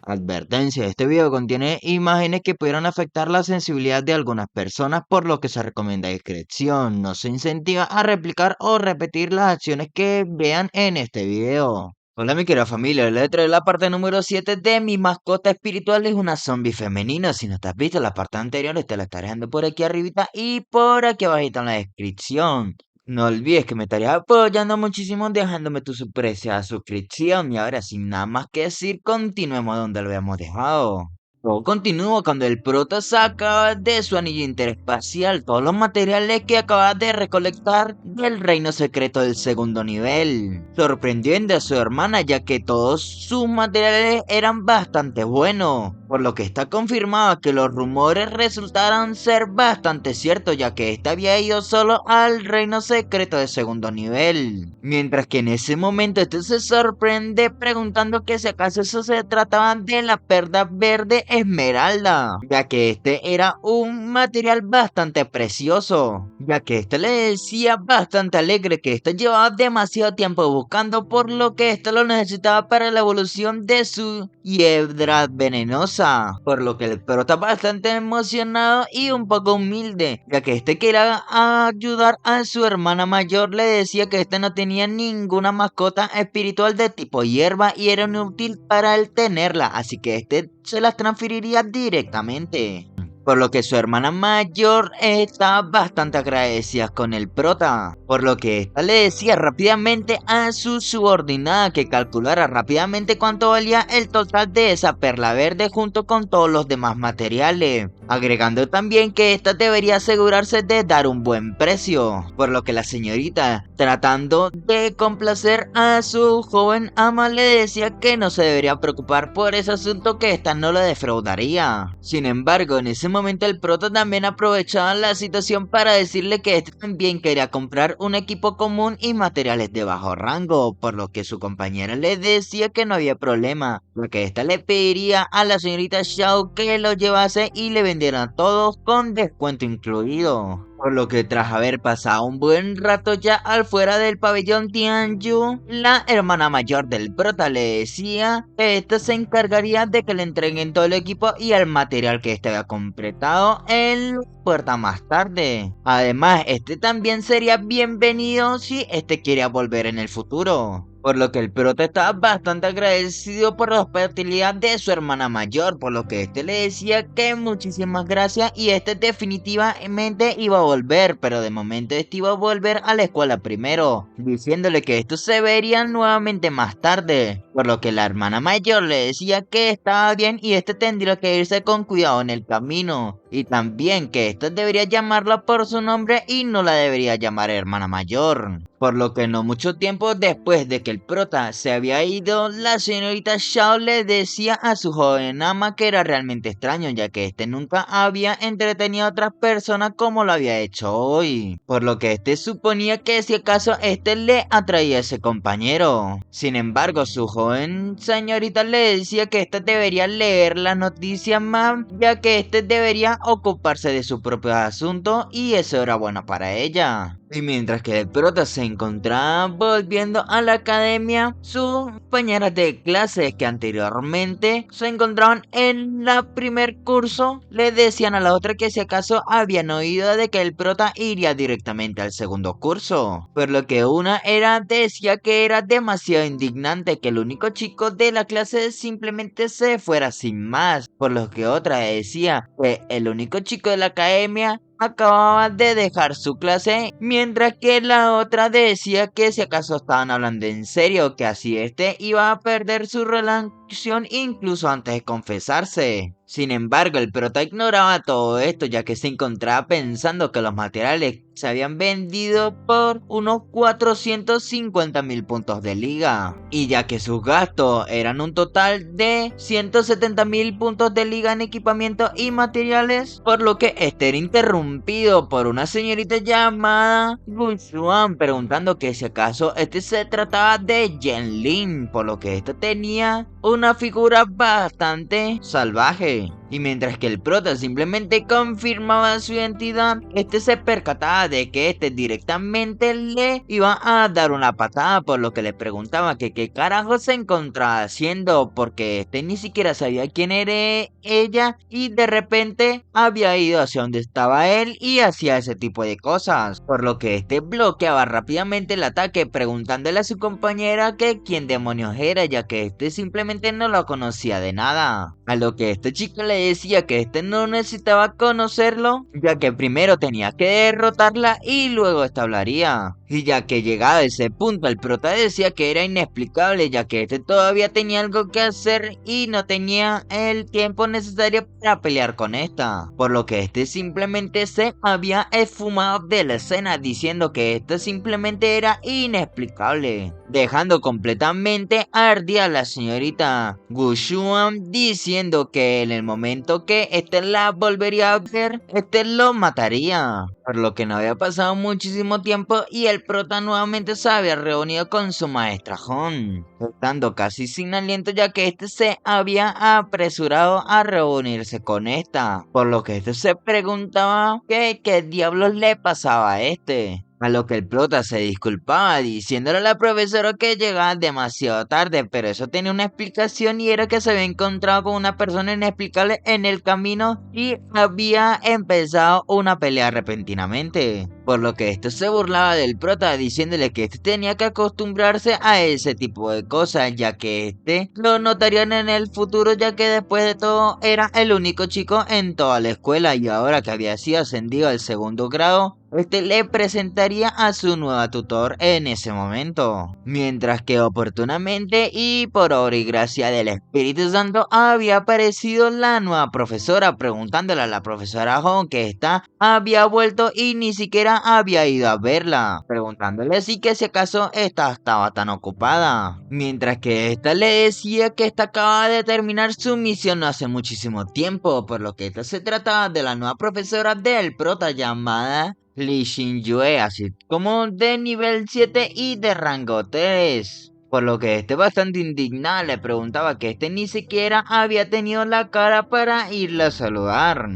Advertencia, este video contiene imágenes que pudieran afectar la sensibilidad de algunas personas, por lo que se recomienda discreción. No se incentiva a replicar o repetir las acciones que vean en este video. Hola mi querida familia, les traigo la parte número 7 de Mi mascota espiritual es una zombie femenina. Si no te has visto la parte anterior, te la estaré dejando por aquí arribita y por aquí abajito en la descripción. No olvides que me estarías apoyando muchísimo dejándome tu preciada suscripción. Y ahora, sin nada más que decir, continuemos donde lo habíamos dejado. Todo continúa cuando el prota saca de su anillo interespacial todos los materiales que acaba de recolectar del reino secreto del segundo nivel, sorprendiendo a su hermana ya que todos sus materiales eran bastante buenos, por lo que está confirmado que los rumores resultaron ser bastante ciertos ya que éste había ido solo al reino secreto del segundo nivel, mientras que en ese momento este se sorprende preguntando que si acaso eso se trataba de la perla verde esmeralda, ya que este era un material bastante precioso, ya que este le decía bastante alegre que este llevaba demasiado tiempo buscando, por lo que este lo necesitaba para la evolución de su hiedra venenosa, por lo que el prota bastante emocionado y un poco humilde, ya que este quería ayudar a su hermana mayor, le decía que este no tenía ninguna mascota espiritual de tipo hierba y era inútil para él tenerla, así que este se las transferiría directamente. Por lo que su hermana mayor estaba bastante agradecida con el prota, por lo que esta le decía rápidamente a su subordinada que calculara rápidamente cuánto valía el total de esa perla verde junto con todos los demás materiales, agregando también que esta debería asegurarse de dar un buen precio, por lo que la señorita, tratando de complacer a su joven ama, le decía que no se debería preocupar por ese asunto, que esta no lo defraudaría. Sin embargo, en ese momento el prota también aprovechaba la situación para decirle que este también quería comprar un equipo común y materiales de bajo rango, por lo que su compañera le decía que no había problema, porque esta le pediría a la señorita Xiao que lo llevase y le vendiera todos con descuento incluido. Por lo que tras haber pasado un buen rato ya al fuera del pabellón Tianyu, la hermana mayor del prota le decía que esta se encargaría de que le entreguen todo el equipo y el material que este había completado en la puerta más tarde. Además, este también sería bienvenido si este quiere volver en el futuro. Por lo que el prota estaba bastante agradecido por la hospitalidad de su hermana mayor, por lo que este le decía que muchísimas gracias y este definitivamente iba a volver, pero de momento este iba a volver a la escuela primero, diciéndole que esto se vería nuevamente más tarde, por lo que la hermana mayor le decía que estaba bien y este tendría que irse con cuidado en el camino, y también que este debería llamarla por su nombre y no la debería llamar hermana mayor. Por lo que no mucho tiempo después de que el prota se había ido, la señorita Xiao le decía a su joven ama que era realmente extraño, ya que este nunca había entretenido a otras personas como lo había hecho hoy. Por lo que este suponía que si acaso este le atraía a ese compañero. Sin embargo, su joven señorita le decía que este debería leer las noticias más, ya que este debería ocuparse de su propio asunto y eso era bueno para ella. Y mientras que el prota se encontraba volviendo a la academia, sus compañeras de clase que anteriormente se encontraban en la primer curso le decían a la otra que si acaso habían oído de que el prota iría directamente al segundo curso, por lo que una decía que era demasiado indignante que el único chico de la clase simplemente se fuera sin más, por lo que otra decía que el único chico de la academia acababa de dejar su clase, mientras que la otra decía que si acaso estaban hablando en serio, que así este iba a perder su relación incluso antes de confesarse. Sin embargo, el prota ignoraba todo esto, ya que se encontraba pensando que los materiales se habían vendido por unos 450.000 puntos de liga, y ya que sus gastos eran un total de 170.000 puntos de liga en equipamiento y materiales, por lo que este era interrumpido por una señorita llamada Gulshuan preguntando que si acaso este se trataba de Yen Lin, por lo que esta tenía una figura bastante salvaje. Y mientras que el prota simplemente confirmaba su identidad, este se percataba de que este directamente le iba a dar una patada, por lo que le preguntaba que qué carajo se encontraba haciendo, porque este ni siquiera sabía quién era ella y de repente había ido hacia donde estaba él y hacía ese tipo de cosas, por lo que este bloqueaba rápidamente el ataque preguntándole a su compañera que quién demonios era, ya que este simplemente no lo conocía de nada. A lo que este chico le decía que este no necesitaba conocerlo, ya que primero tenía que derrotarla y luego esta hablaría. Y ya que llegado a ese punto el prota decía que era inexplicable, ya que este todavía tenía algo que hacer y no tenía el tiempo necesario para pelear con esta, por lo que este simplemente se había esfumado de la escena diciendo que esto simplemente era inexplicable, dejando completamente ardida a la señorita Gushuan diciendo que en el momento que este la volvería a ver, este lo mataría. Por lo que no había pasado muchísimo tiempo y el prota nuevamente se había reunido con su maestra Hon, estando casi sin aliento ya que este se había apresurado a reunirse con esta, por lo que este se preguntaba que qué diablos le pasaba a este. A lo que el prota se disculpaba diciéndole a la profesora que llegaba demasiado tarde, pero eso tenía una explicación y era que se había encontrado con una persona inexplicable en el camino y había empezado una pelea repentinamente. Por lo que este se burlaba del prota diciéndole que este tenía que acostumbrarse a ese tipo de cosas, ya que este lo notarían en el futuro, ya que después de todo era el único chico en toda la escuela y ahora que había sido ascendido al segundo grado, este le presentaría a su nueva tutor en ese momento. Mientras que oportunamente y por obra y gracia del Espíritu Santo había aparecido la nueva profesora preguntándole a la profesora Hon que esta había vuelto y ni siquiera había ido a verla, preguntándole si que si acaso esta estaba tan ocupada. Mientras que esta le decía que esta acaba de terminar su misión no hace muchísimo tiempo, por lo que esta se trataba de la nueva profesora del prota llamada Lee Shin-yue, así como de nivel 7 y de rango 3. Por lo que este bastante indignado le preguntaba que este ni siquiera había tenido la cara para irle a saludar.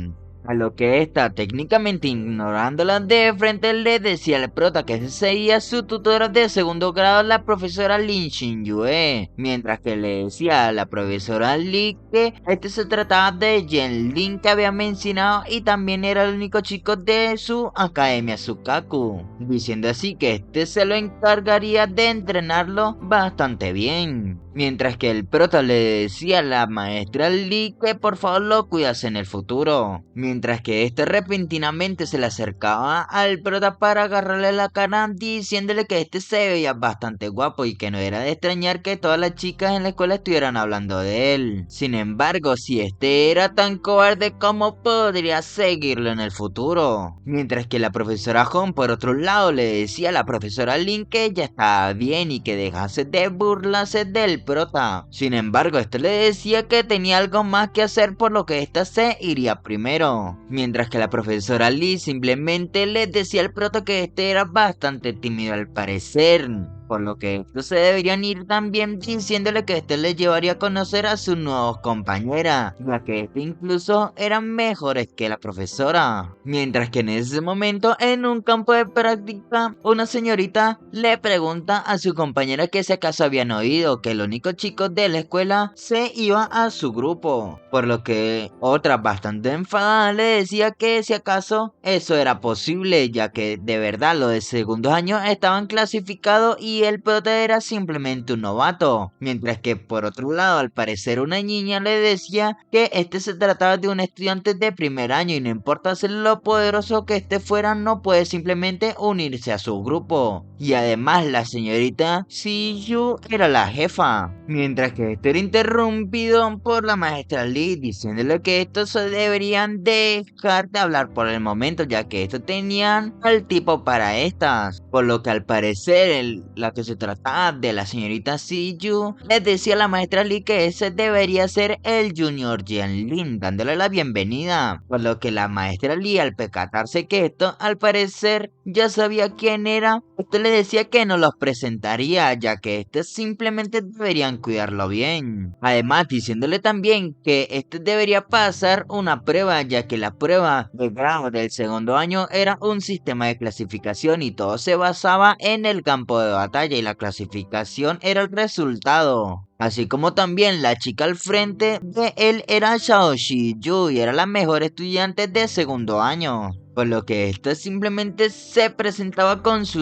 A lo que esta, técnicamente ignorándola de frente, le decía al prota que ese sería su tutora de segundo grado, la profesora Lin Shin-yue, mientras que le decía a la profesora Lee que este se trataba de Jen Lin que había mencionado y también era el único chico de su academia Sukaku, diciendo así que este se lo encargaría de entrenarlo bastante bien. Mientras que el prota le decía a la maestra Lee que por favor lo cuidase en el futuro. Mientras que este repentinamente se le acercaba al prota para agarrarle la cara diciéndole que este se veía bastante guapo y que no era de extrañar que todas las chicas en la escuela estuvieran hablando de él. Sin embargo, si este era tan cobarde, ¿cómo podría seguirlo en el futuro? Mientras que la profesora Hon por otro lado le decía a la profesora Lin que ya estaba bien y que dejase de burlarse del prota. Sin embargo, este le decía que tenía algo más que hacer, por lo que esta se iría primero. Mientras que la profesora Lee simplemente le decía al prota que este era bastante tímido al parecer, por lo que estos se deberían ir también diciéndole que este le llevaría a conocer a sus nuevos compañeras, ya que este incluso eran mejores que la profesora. Mientras que en ese momento, en un campo de práctica, una señorita le pregunta a su compañera que si acaso habían oído que el único chico de la escuela se iba a su grupo, por lo que otra bastante enfadada le decía que si acaso eso era posible, ya que de verdad los de segundos años estaban clasificados y el prota era simplemente un novato. Mientras que por otro lado, al parecer una niña le decía que este se trataba de un estudiante de primer año y no importa ser lo poderoso que este fuera, no puede simplemente unirse a su grupo. Y además la señorita Shiyu era la jefa. Mientras que esto era interrumpido por la maestra Lee diciéndole que estos se deberían dejar de hablar por el momento, ya que estos tenían al tipo para estas. Por lo que al parecer la la que se trataba de la señorita Siyu, les decía a la maestra Lee que ese debería ser el Junior Jianlin, dándole la bienvenida, por lo que la maestra Lee, al percatarse que esto al parecer ya sabía quién era, esto le decía que no los presentaría, ya que simplemente deberían cuidarlo bien. Además, diciéndole también que debería pasar una prueba, ya que la prueba de grado del segundo año era un sistema de clasificación y todo se basaba en el campo de batalla y la clasificación era el resultado. Así como también la chica al frente de él era Xiao Shiyu y era la mejor estudiante de segundo año. Por lo que esta simplemente se presentaba con su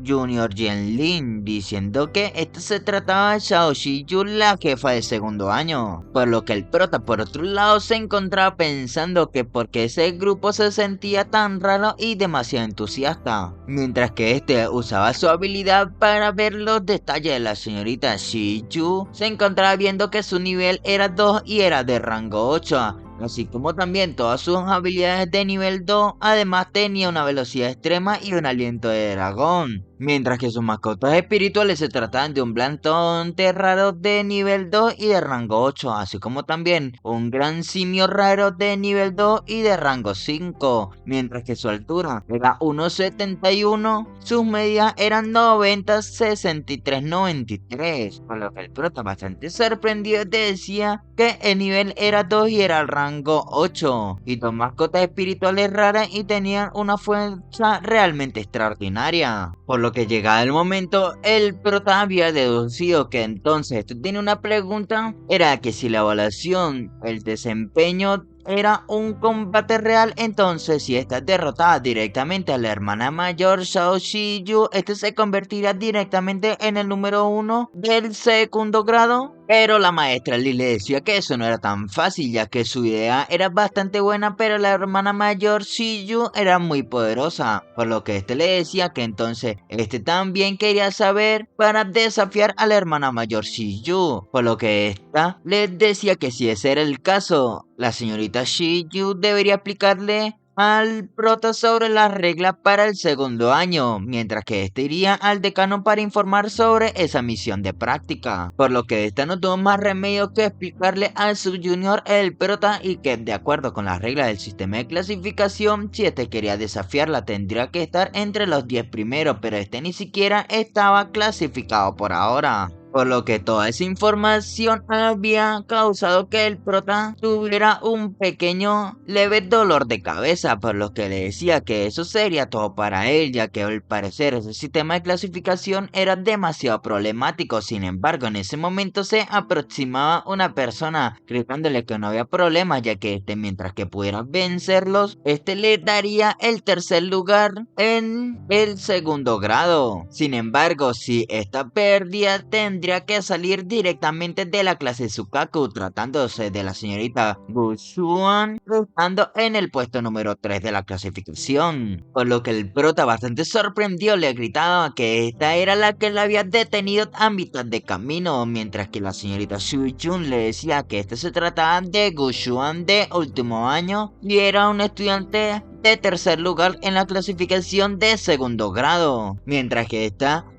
Junior Jianlin, diciendo que se trataba de Xiao Shiyu, la jefa de segundo año. Por lo que el prota por otro lado se encontraba pensando que porque ese grupo se sentía tan raro y demasiado entusiasta. Mientras que usaba su habilidad para ver los detalles de la señorita Shiyu, se encontraba viendo que su nivel era 2 y era de rango 8. Así como también todas sus habilidades de nivel 2, además tenía una velocidad extrema y un aliento de dragón. Mientras que sus mascotas espirituales se trataban de un Blantonte raro de nivel 2 y de rango 8, así como también un gran simio raro de nivel 2 y de rango 5. Mientras que su altura era 1,71, sus medidas eran 90, 63, 93. Por lo que el prota, bastante sorprendido, decía que el nivel era 2 y era el rango 8. Y dos mascotas espirituales raras y tenían una fuerza realmente extraordinaria. Por lo que llegado el momento, el prota había deducido que entonces esto tiene una pregunta, era que si la evaluación, el desempeño era un combate real, entonces si esta derrotada directamente a la hermana mayor Xiao Shiyu, se convertiría directamente en el número 1 del segundo grado. Pero la maestra Lee le decía que eso no era tan fácil, ya que su idea era bastante buena, pero la hermana mayor Shiyu era muy poderosa. Por lo que le decía que entonces también quería saber para desafiar a la hermana mayor Shiyu. Por lo que esta le decía que si ese era el caso, la señorita Shiyu debería aplicarle al prota sobre las reglas para el segundo año, mientras que iría al decano para informar sobre esa misión de práctica. Por lo que no tuvo más remedio que explicarle a su junior el prota y que de acuerdo con las reglas del sistema de clasificación, si quería desafiarla tendría que estar entre los 10 primeros, pero ni siquiera estaba clasificado por ahora. Por lo que toda esa información había causado que el prota tuviera un pequeño leve dolor de cabeza, por lo que le decía que eso sería todo para él, ya que al parecer ese sistema de clasificación era demasiado problemático. Sin embargo, en ese momento se aproximaba una persona gritándole que no había problema, ya que mientras que pudiera vencerlos, le daría el tercer lugar en el segundo grado. Sin embargo, si esta perdía, tendría que salir directamente de la clase Sukaku, tratándose de la señorita Gushuan, estando en el puesto número 3 de la clasificación. Por lo que el prota, bastante sorprendido, le gritaba que esta era la que la había detenido a mitad de camino, mientras que la señorita Shuichun le decía que se trataba de Gushuan de último año y era un estudiante de tercer lugar en la clasificación de segundo grado, mientras que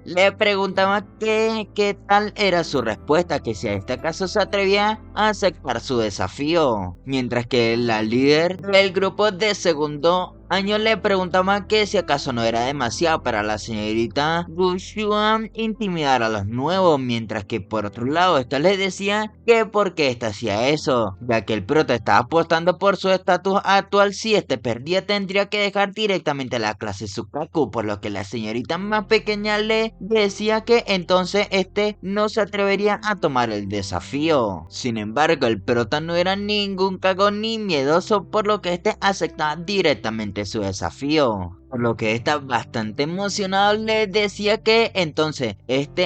le preguntaba qué tal era su respuesta, que si a este caso se atrevía a aceptar su desafío, mientras que la líder del grupo de segundo año le preguntaba que si acaso no era demasiado para la señorita Gushuan intimidar a los nuevos, mientras que por otro lado le decía que por qué hacía eso, ya que el prota estaba apostando por su estatus actual. Si perdía tendría que dejar directamente la clase Sukaku, por lo que la señorita más pequeña le decía que entonces no se atrevería a tomar el desafío. Sin embargo, el prota no era ningún cagón ni miedoso, por lo que aceptaba directamente su desafío. Por lo que bastante emocionado le decía que entonces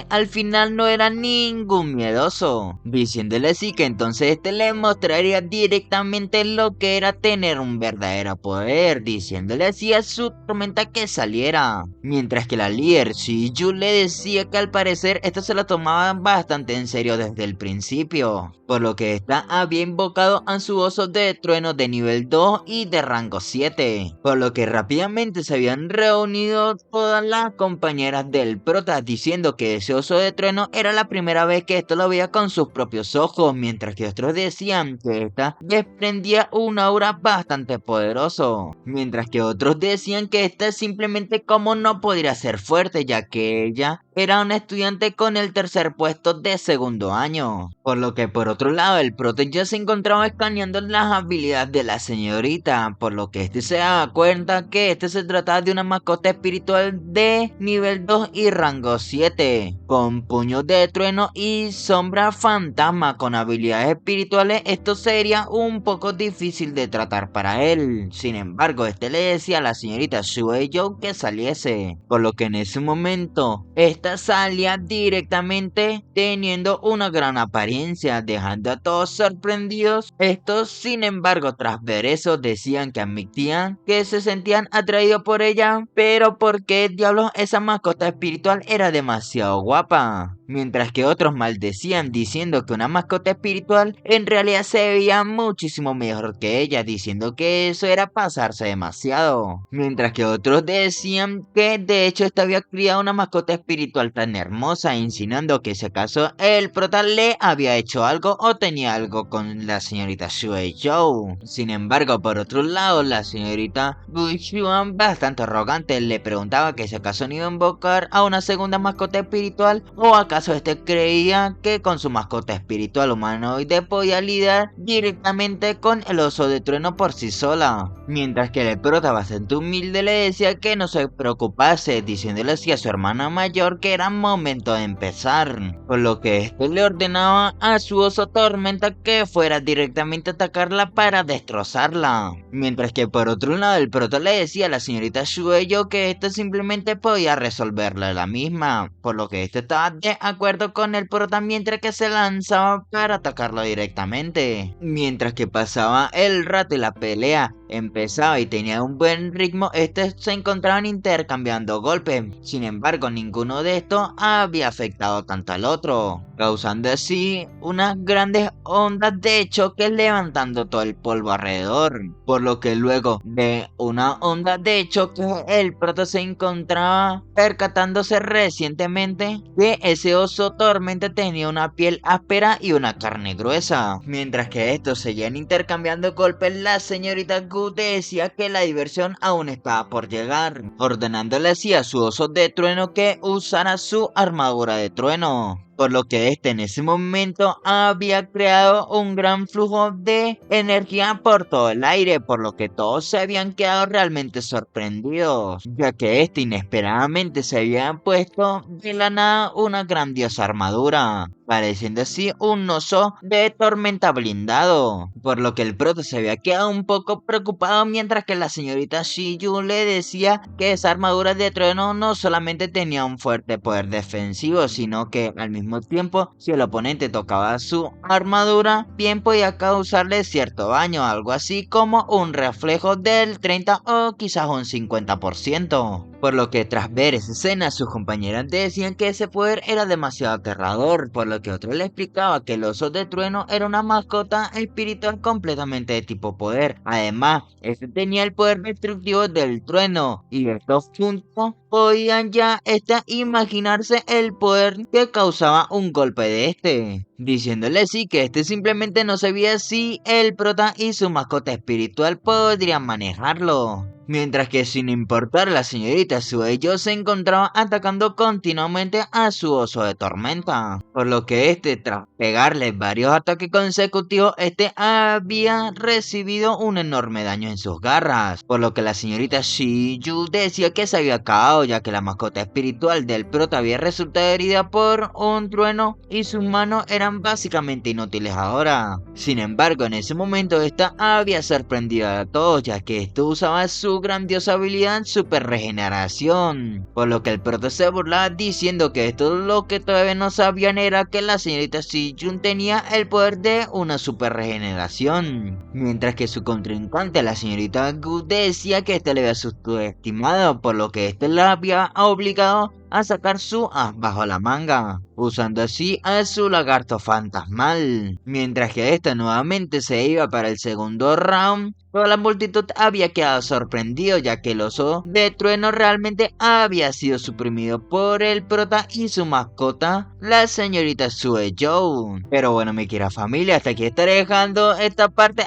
al final no era ningún miedoso, diciéndole así que entonces le mostraría directamente lo que era tener un verdadero poder, diciéndole así a su tormenta que saliera. Mientras que la líder Shiyu le decía que al parecer se lo tomaba bastante en serio desde el principio, por lo que había invocado a su oso de trueno de nivel 2 y de rango 7, por lo que rápidamente se habían reunido todas las compañeras del prota diciendo que ese oso de trueno era la primera vez que esto lo veía con sus propios ojos, mientras que otros decían que esta desprendía un aura bastante poderoso, mientras que otros decían que esta simplemente como no podría ser fuerte ya que ella era un estudiante con el tercer puesto de segundo año. Por lo que por otro lado el prota ya se encontraba escaneando las habilidades de la señorita, por lo que este se da cuenta que este se trata de una mascota espiritual de nivel 2 y rango 7, con puños de trueno y sombra fantasma con habilidades espirituales. Esto sería un poco difícil de tratar para él. Sin embargo, este le decía a la señorita Shueisha que saliese, por lo que en ese momento esta salía directamente teniendo una gran apariencia, dejando a todos sorprendidos. Estos, sin embargo, tras ver eso, decían que admitían que se sentían atraídos por ella, pero ¿por qué diablos esa mascota espiritual era demasiado guapa? Mientras que otros maldecían diciendo que una mascota espiritual en realidad se veía muchísimo mejor que ella, diciendo que eso era pasarse demasiado. Mientras que otros decían que de hecho esta había criado una mascota espiritual tan hermosa, insinuando que si acaso el prota le había hecho algo o tenía algo con la señorita Shueisha. Sin embargo, por otro lado, la señorita Bushuan, bastante arrogante, le preguntaba que si acaso no iba a invocar a una segunda mascota espiritual o acaso este creía que con su mascota espiritual humanoide podía lidiar directamente con el oso de trueno por sí sola. Mientras que el prota, bastante humilde, le decía que no se preocupase, diciéndole así a su hermana mayor que era momento de empezar, por lo que este le ordenaba a su oso tormenta que fuera directamente a atacarla para destrozarla. Mientras que por otro lado el prota le decía a la señorita Shueisha que esta simplemente podía resolverla la misma, por lo que este estaba de acuerdo con el prota mientras que se lanzaba para atacarlo directamente. Mientras que pasaba el rato y la pelea empezaba y tenía un buen ritmo, estos se encontraban intercambiando golpes. Sin embargo, ninguno de estos había afectado tanto al otro, causando así unas grandes ondas de choque levantando todo el polvo alrededor. Por lo que luego de una onda de choque, el prota se encontraba percatándose recientemente que ese oso tormenta tenía una piel áspera y una carne gruesa. Mientras que estos seguían intercambiando golpes, la señorita Gu decía que la diversión aún estaba por llegar, ordenándole así a su oso de trueno que usara su armadura de trueno, por lo que este en ese momento había creado un gran flujo de energía por todo el aire, por lo que todos se habían quedado realmente sorprendidos, ya que este inesperadamente se había puesto de la nada una grandiosa armadura, pareciendo así un oso de tormenta blindado, por lo que el prota se había quedado un poco preocupado, mientras que la señorita Shiyu le decía que esa armadura de trueno no solamente tenía un fuerte poder defensivo, sino que al mismo tiempo, si el oponente tocaba su armadura, bien podía causarle cierto daño, algo así como un reflejo del 30 o quizás un 50%. Por lo que tras ver esa escena, sus compañeras decían que ese poder era demasiado aterrador, por lo que otro le explicaba que el oso de trueno era una mascota espiritual completamente de tipo poder. Además, este tenía el poder destructivo del trueno, y estos juntos podían ya imaginarse el poder que causaba un golpe de este, diciéndole sí que este simplemente no sabía si el prota y su mascota espiritual podrían manejarlo. Mientras que sin importar, la señorita Shueisha se encontraba atacando continuamente a su oso de tormenta, por lo que tras pegarle varios ataques consecutivos, había recibido un enorme daño en sus garras, por lo que la señorita Shiyu decía que se había acabado, ya que la mascota espiritual del prota había resultado herida por un trueno y sus manos eran básicamente inútiles ahora. Sin embargo, en ese momento esta había sorprendido a todos, ya que esto usaba su grandiosa habilidad super regeneración, por lo que el prota se burlaba diciendo que esto lo que todavía no sabían era que la señorita Sijun tenía el poder de una super regeneración, mientras que su contrincante, la señorita Gu, decía que le había subestimado, por lo que la había obligado a sacar su as bajo la manga, usando así a su lagarto fantasmal. Mientras que esta nuevamente se iba para el segundo round, toda la multitud había quedado sorprendido ya que el oso de trueno realmente había sido suprimido por el prota y su mascota, la señorita Sue Joe. Pero bueno, mi querida familia, hasta aquí estaré dejando esta parte.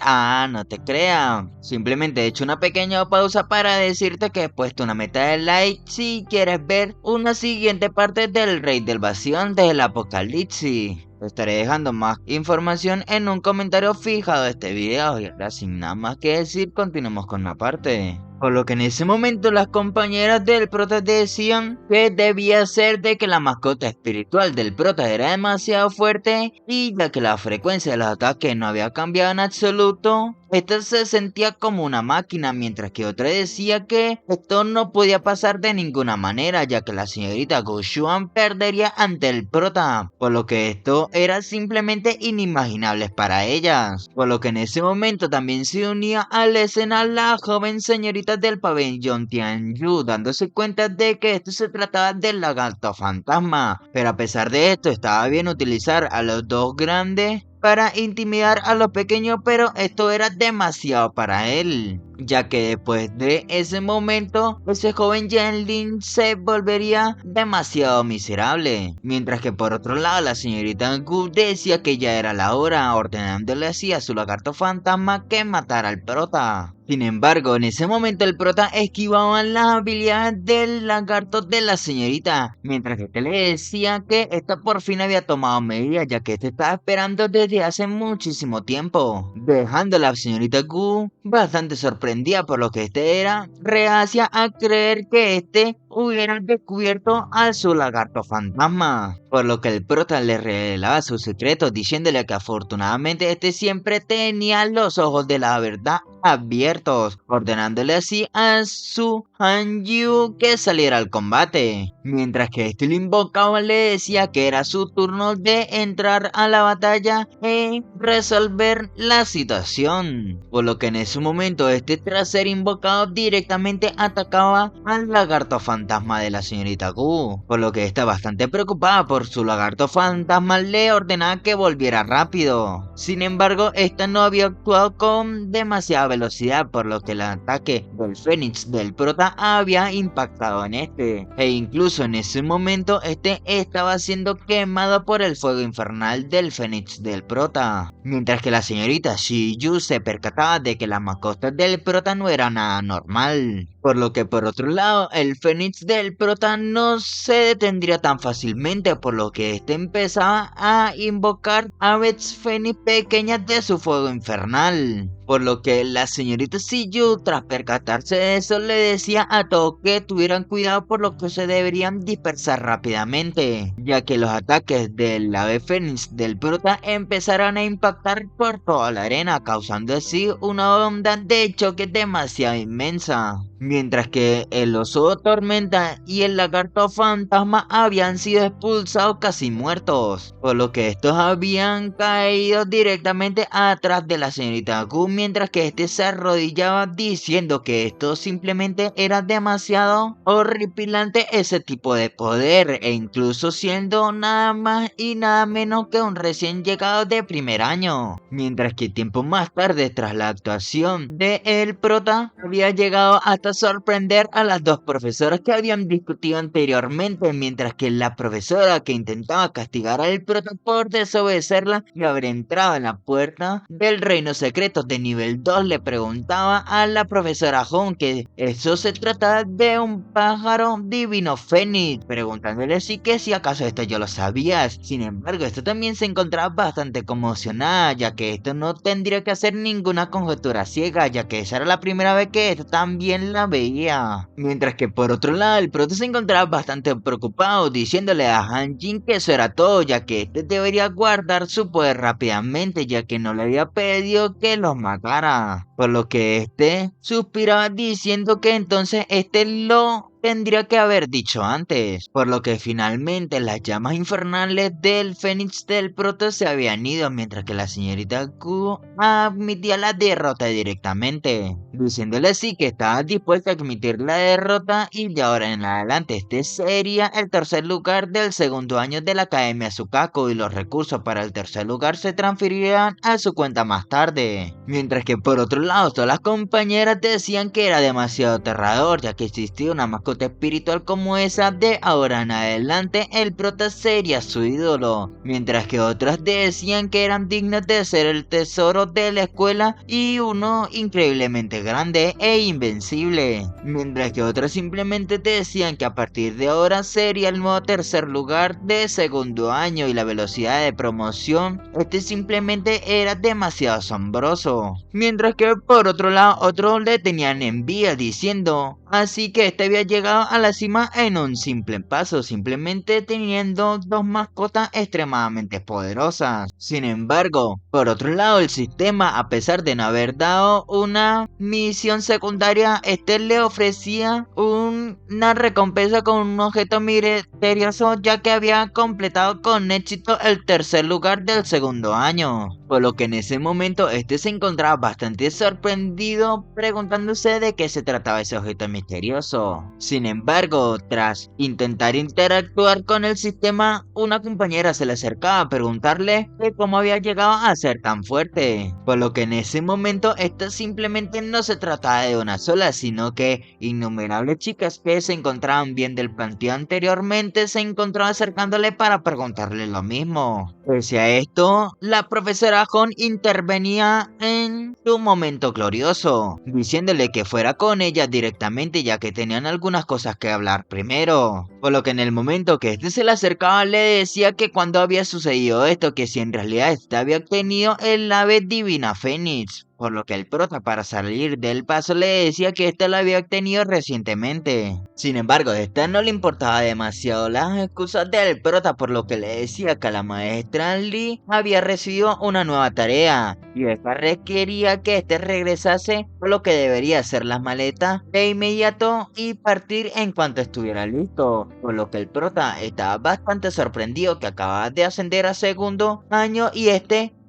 No te creas. Simplemente he hecho una pequeña pausa para decirte que he puesto una meta de like si quieres ver una siguiente parte del Rey del Vacío antes del apocalipsis. Estaré dejando más información en un comentario fijado de este video y ahora sin nada más que decir continuemos con la parte. Por lo que en ese momento las compañeras del prota decían que debía ser de que la mascota espiritual del prota era demasiado fuerte y ya que la frecuencia de los ataques no había cambiado en absoluto, esta se sentía como una máquina, mientras que otra decía que esto no podía pasar de ninguna manera ya que la señorita Gushuan perdería ante el prota, por lo que esto era simplemente inimaginable para ellas. Por lo que en ese momento también se unía a la escena la joven señorita del pabellón Tianyu, dándose cuenta de que esto se trataba del lagarto fantasma, pero a pesar de esto estaba bien utilizar a los dos grandes para intimidar a los pequeños, pero esto era demasiado para él, ya que después de ese momento, ese joven Yanlin se volvería demasiado miserable. Mientras que por otro lado, la señorita Gu decía que ya era la hora, ordenándole así a su lagarto fantasma que matara al prota. Sin embargo, en ese momento el prota esquivaba las habilidades del lagarto de la señorita, mientras que este le decía que esta por fin había tomado medidas, ya que este estaba esperando desde hace muchísimo tiempo, dejando a la señorita Gu bastante sorprendida por lo que este era reacia a creer que este hubiera descubierto a su lagarto fantasma, por lo que el prota le revelaba sus secretos diciéndole que afortunadamente este siempre tenía los ojos de la verdad abiertos, ordenándole así a su Hanyu que saliera al combate, mientras que este lo invocaba le decía que era su turno de entrar a la batalla y resolver la situación, por lo que en ese momento este tras ser invocado directamente atacaba al lagarto fantasma de la señorita Gu, por lo que está bastante preocupada por su lagarto fantasma le ordenaba que volviera rápido. Sin embargo, esta no había actuado con demasiada velocidad, por lo que el ataque del Fénix del prota había impactado en este, e incluso en ese momento este estaba siendo quemado por el fuego infernal del Fénix del prota, mientras que la señorita Shiyu se percataba de que las mascotas del prota no era nada normal, por lo que por otro lado el Fénix del prota no se detendría tan fácilmente, por lo que este empezaba a invocar aves Fénix pequeñas de su fuego infernal, por lo que la señorita Shiyu tras percatarse de eso le decía a todos que tuvieran cuidado por lo que se deberían dispersar rápidamente, ya que los ataques del ave Fénix del prota empezarán a impactar por toda la arena, causando así una onda de choque demasiado inmensa, mientras que el oso tormenta y el lagarto fantasma habían sido expulsados casi muertos, por lo que estos habían caído directamente atrás de la señorita Gu, mientras que este se arrodillaba diciendo que esto simplemente era demasiado horripilante ese tipo de poder, e incluso siendo nada más y nada menos que un recién llegado de primer año, mientras que tiempo más tarde tras la actuación de el prota había llegado hasta sorprender a las dos profesoras que habían discutido anteriormente, mientras que la profesora que intentaba castigar al prota por desobedecerla y haber entrado en la puerta del reino secreto de nivel 2 le preguntaba a la profesora Hong que eso se trataba de un pájaro divino fénix, preguntándole si acaso esto yo lo sabía. Sin embargo, esto también se encontraba bastante conmocionada, ya que esto no tendría que hacer ninguna conjetura ciega, ya que esa era la primera vez que esto también la veía. Mientras que por otro lado, el prota se encontraba bastante preocupado, diciéndole a Han Jin que eso era todo, ya que este debería guardar su poder rápidamente, ya que no le había pedido que los matara. Por lo que este suspiraba diciendo que entonces este lo tendría que haber dicho antes, por lo que finalmente las llamas infernales del Fénix del Prota se habían ido, mientras que la señorita Q admitía la derrota directamente, diciéndole así que estaba dispuesta a admitir la derrota y de ahora en adelante este sería el tercer lugar del segundo año de la Academia Sukaku y los recursos para el tercer lugar se transferirían a su cuenta más tarde. Mientras que por otro lado todas las compañeras decían que era demasiado aterrador ya que existía una mascota espiritual como esa, de ahora en adelante el prota sería su ídolo, mientras que otras decían que eran dignas de ser el tesoro de la escuela y uno increíblemente grande e invencible, mientras que otras simplemente decían que a partir de ahora sería el nuevo tercer lugar de segundo año y la velocidad de promoción simplemente era demasiado asombroso, mientras que por otro lado otros le tenían envidia diciendo así que este había llegado a la cima en un simple paso, simplemente teniendo dos mascotas extremadamente poderosas. Sin embargo, por otro lado, el sistema, a pesar de no haber dado una misión secundaria, este le ofrecía una recompensa con un objeto misterioso, ya que había completado con éxito el tercer lugar del segundo año. Por lo que en ese momento este se encontraba bastante sorprendido, preguntándose de qué se trataba ese objeto misterioso. Sin embargo, tras intentar interactuar con el sistema, una compañera se le acercaba a preguntarle de cómo había llegado a ser tan fuerte. Por lo que en ese momento esto simplemente no se trataba de una sola, sino que innumerables chicas que se encontraban bien del planteo anteriormente se encontraban acercándole para preguntarle lo mismo. Pese a esto, la profesora Hon intervenía en su momento glorioso, diciéndole que fuera con ella directamente ya que tenían algunas cosas que hablar primero. Por lo que en el momento que este se le acercaba le decía que cuando había sucedido esto, que si en realidad este había obtenido el ave divina Fénix. Por lo que el prota para salir del paso le decía que esta la había obtenido recientemente. Sin embargo, a esta no le importaba demasiado las excusas del prota, por lo que le decía que la maestra Lee había recibido una nueva tarea y esta requería que este regresase, por lo que debería hacer las maletas de inmediato y partir en cuanto estuviera listo. Por lo que el prota estaba bastante sorprendido que acababa de ascender a segundo año y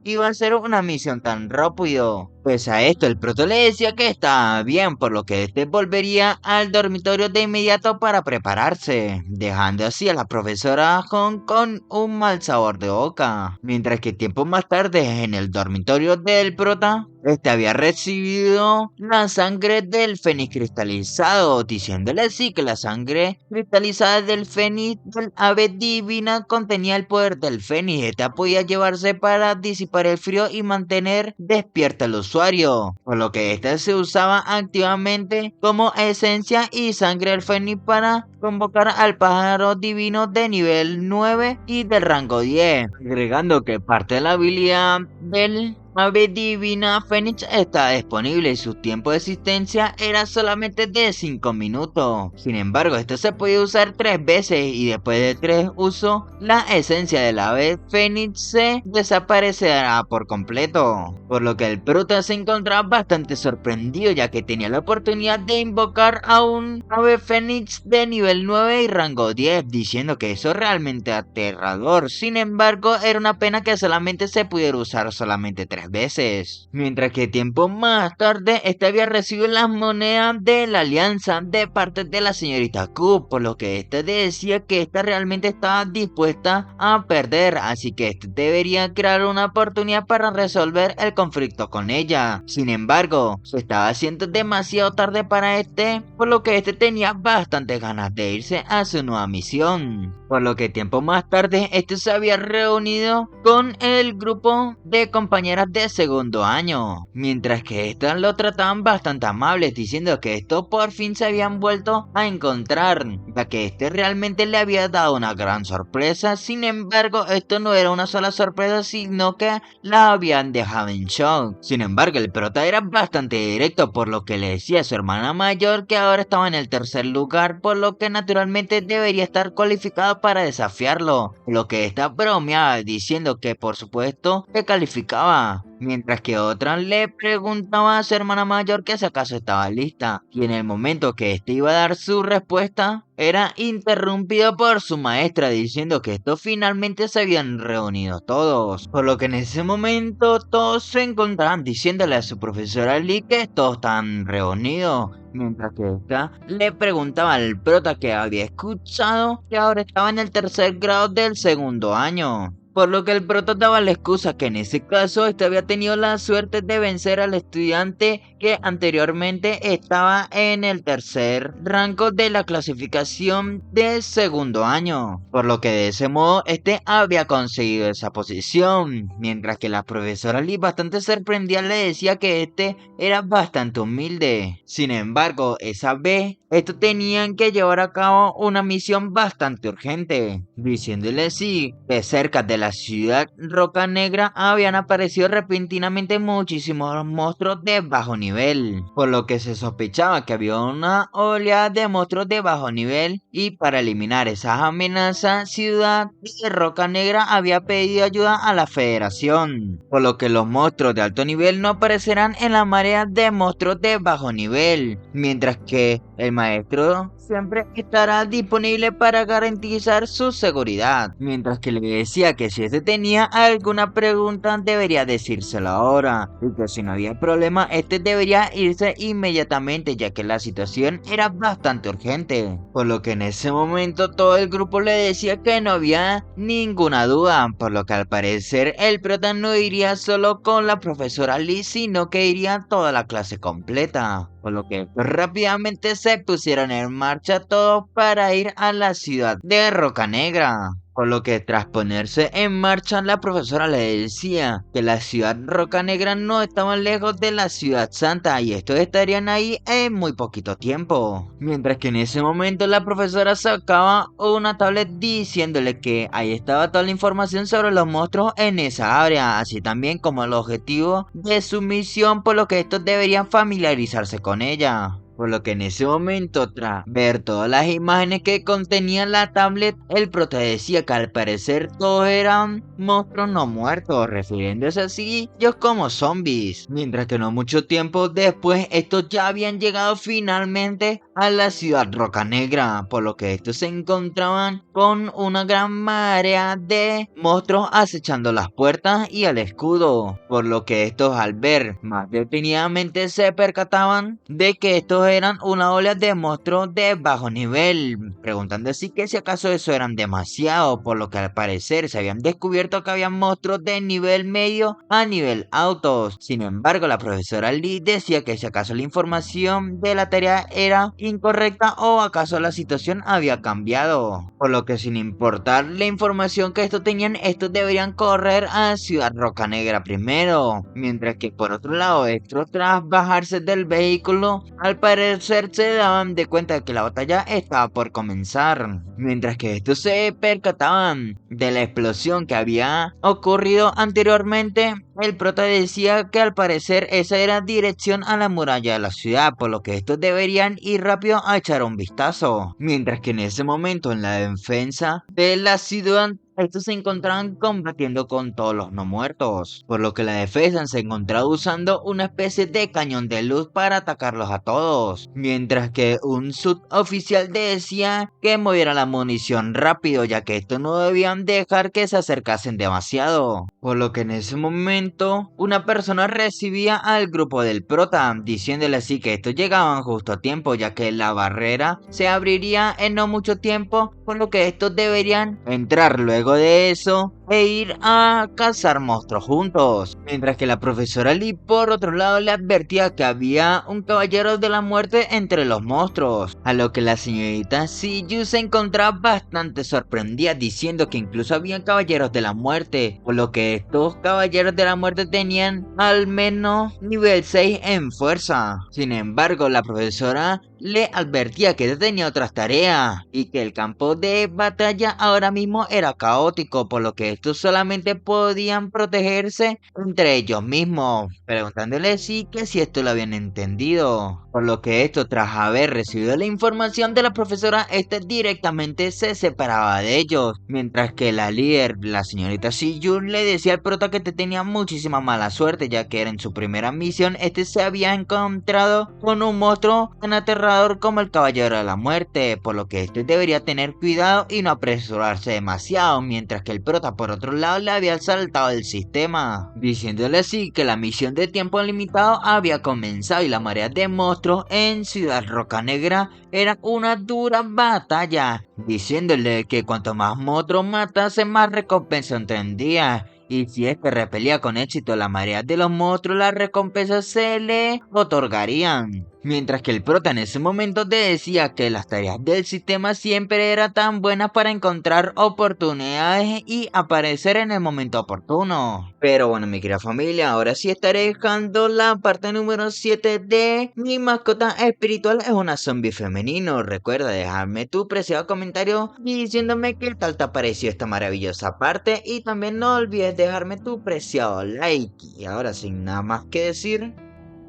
iba a ser una misión tan rápido. Pues a esto el prota le decía que estaba bien, por lo que este volvería al dormitorio de inmediato para prepararse, dejando así a la profesora Hong con un mal sabor de boca. Mientras que tiempo más tarde en el dormitorio del prota, este había recibido la sangre del fénix cristalizado, diciéndole así que la sangre cristalizada del fénix del ave divina contenía el poder del fénix. Esta podía llevarse para disipar el frío y mantener despierta al usuario, por lo que esta se usaba activamente como esencia y sangre del fénix para convocar al pájaro divino de nivel 9 y del rango 10, agregando que parte de la habilidad del ave divina Fénix está disponible y su tiempo de existencia era solamente de 5 minutos. Sin embargo, esto se puede usar 3 veces y después de 3 usos, la esencia del ave Fénix se desaparecerá por completo. Por lo que el prota se encontraba bastante sorprendido ya que tenía la oportunidad de invocar a un ave Fénix de nivel 9 y rango 10, diciendo que eso es realmente aterrador. Sin embargo, era una pena que solamente se pudiera usar solamente 3 veces. Mientras que tiempo más tarde, este había recibido las monedas de la alianza de parte de la señorita Q, por lo que este decía que esta realmente estaba dispuesta a perder, así que este debería crear una oportunidad para resolver el conflicto con ella. Sin embargo, se estaba haciendo demasiado tarde para este, por lo que este tenía bastantes ganas de irse a su nueva misión. Por lo que tiempo más tarde, este se había reunido con el grupo de compañeras de segundo año, mientras que estas lo trataban bastante amables, diciendo que estos por fin se habían vuelto a encontrar, ya que este realmente le había dado una gran sorpresa. Sin embargo, esto no era una sola sorpresa, sino que la habían dejado en shock. Sin embargo, el prota era bastante directo, por lo que le decía a su hermana mayor que ahora estaba en el tercer lugar, por lo que naturalmente debería estar cualificado para desafiarlo, lo que esta bromeaba diciendo que por supuesto que calificaba. mientras que otra le preguntaba a su hermana mayor que si acaso estaba lista, y en el momento que éste iba a dar su respuesta, era interrumpido por su maestra diciendo que estos finalmente se habían reunido todos, por lo que en ese momento todos se encontraban diciéndole a su profesora Lee que todos estaban reunidos, mientras que esta le preguntaba al prota que había escuchado que ahora estaba en el tercer grado del segundo año. Por lo que el prota daba la excusa que en ese caso este había tenido la suerte de vencer al estudiante que anteriormente estaba en el tercer rango de la clasificación de segundo año. Por lo que de ese modo este había conseguido esa posición. Mientras que la profesora Lee bastante sorprendida le decía que este era bastante humilde. Sin embargo, esa vez estos tenían que llevar a cabo una misión bastante urgente, diciéndole sí que cerca de la ciudad Roca Negra habían aparecido repentinamente muchísimos monstruos de bajo nivel, por lo que se sospechaba que había una oleada de monstruos de bajo nivel, y para eliminar esas amenazas, Ciudad de Roca Negra había pedido ayuda a la Federación, por lo que los monstruos de alto nivel no aparecerán en la marea de monstruos de bajo nivel, mientras que el maestro siempre estará disponible para garantizar su seguridad, mientras que le decía que si este tenía alguna pregunta debería decírselo ahora, y que si no había problema este debería irse inmediatamente ya que la situación era bastante urgente, por lo que en ese momento todo el grupo le decía que no había ninguna duda, por lo que al parecer el prota no iría solo con la profesora Lee sino que iría toda la clase completa. Por lo que rápidamente se pusieron en marcha todos para ir a la ciudad de Roca Negra. Por lo que tras ponerse en marcha la profesora le decía que la ciudad Roca Negra no estaba lejos de la ciudad santa y estos estarían ahí en muy poquito tiempo. Mientras que en ese momento la profesora sacaba una tablet diciéndole que ahí estaba toda la información sobre los monstruos en esa área, así también como el objetivo de su misión, por lo que estos deberían familiarizarse con ella. Por lo que en ese momento, tras ver todas las imágenes que contenía la tablet, el prota decía que al parecer todos eran monstruos no muertos, refiriéndose así ellos como zombies. Mientras que no mucho tiempo después, estos ya habían llegado finalmente a la ciudad Roca Negra, por lo que estos se encontraban con una gran marea de monstruos acechando las puertas y el escudo, por lo que estos al ver más detenidamente se percataban de que estos eran una ola de monstruos de bajo nivel, preguntando así que si acaso eso eran demasiado, por lo que al parecer se habían descubierto que había monstruos de nivel medio a nivel alto. Sin embargo, la profesora Lee decía que si acaso la información de la tarea era incorrecta o acaso la situación había cambiado, por lo que sin importar la información que estos tenían, estos deberían correr a Ciudad Roca Negra primero, mientras que por otro lado estos tras bajarse del vehículo al parecer se daban de cuenta de que la batalla estaba por comenzar, mientras que estos se percataban de la explosión que había ocurrido anteriormente. El prota decía que al parecer esa era dirección a la muralla de la ciudad, por lo que estos deberían ir rápido a echar un vistazo, mientras que en ese momento en la defensa de la ciudad estos se encontraban combatiendo con todos los no muertos, por lo que la defensa se encontraba usando una especie de cañón de luz para atacarlos a todos, mientras que un suboficial decía que moviera la munición rápido ya que estos no debían dejar que se acercasen demasiado, por lo que en ese momento una persona recibía al grupo del prota diciéndole así que estos llegaban justo a tiempo ya que la barrera se abriría en no mucho tiempo, por lo que estos deberían entrar luego de eso e ir a cazar monstruos juntos, mientras que la profesora Lee por otro lado le advertía que había un caballero de la muerte entre los monstruos, a lo que la señorita Siyu se encontraba bastante sorprendida diciendo que incluso habían caballeros de la muerte, por lo que estos caballeros de la muerte tenían al menos nivel 6 en fuerza. Sin embargo, la profesora le advertía que tenía otras tareas y que el campo de batalla ahora mismo era caótico, por lo que estos solamente podían protegerse entre ellos mismos, preguntándole si esto lo habían entendido. Por lo que esto, tras haber recibido la información de la profesora, este directamente se separaba de ellos, mientras que la líder, la señorita Siyun, le decía al prota que te tenía muchísima mala suerte, ya que era en su primera misión, este se había encontrado con un monstruo tan aterrador como el Caballero de la Muerte, por lo que este debería tener cuidado y no apresurarse demasiado, mientras que el prota por otro lado le había saltado el sistema, diciéndole así que la misión de tiempo limitado había comenzado y la marea de monstruos en Ciudad Roca Negra era una dura batalla, diciéndole que cuanto más monstruos matase, más recompensa tendría. Y si es que repelía con éxito la marea de los monstruos, las recompensas se le otorgarían. Mientras que el prota en ese momento te decía que las tareas del sistema siempre eran tan buenas para encontrar oportunidades y aparecer en el momento oportuno. Pero bueno, mi querida familia, ahora sí estaré dejando la parte número 7 de Mi mascota espiritual es una zombie femenino. Recuerda dejarme tu preciado comentario diciéndome qué tal te pareció esta maravillosa parte y también no olvides dejarme tu preciado like. Y ahora sin nada más que decir,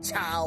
chao.